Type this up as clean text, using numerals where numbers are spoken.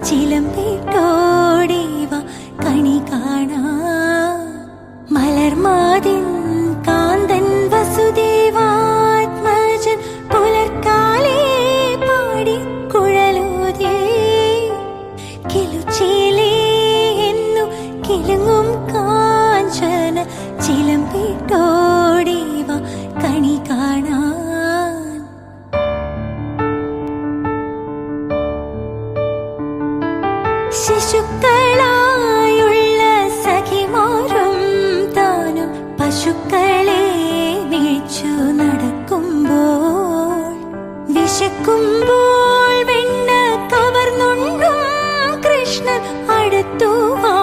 ചിലമ്പിട്ടോടിവ കണി കാണാ. മലർമാതിൻ കാന്തൻ വസുദേവാത്മജൻ പുലർക്കാലേ പാടി കുഴലൂതേ. കിലുച്ചിലേ എന്നു കിലുങ്ങും കാഞ്ചന ചിലമ്പിട്ടോടിവ കണി കാണാൻ. ശിശുക്കളായുള്ള സഖിമാരും താനും പശുക്കളെ മേച്ചു നടക്കുമ്പോൾ, വിശക്കുമ്പോൾ വെണ്ണ കവർന്നുണ്ടും കൃഷ്ണൻ അടുത്തു വാ.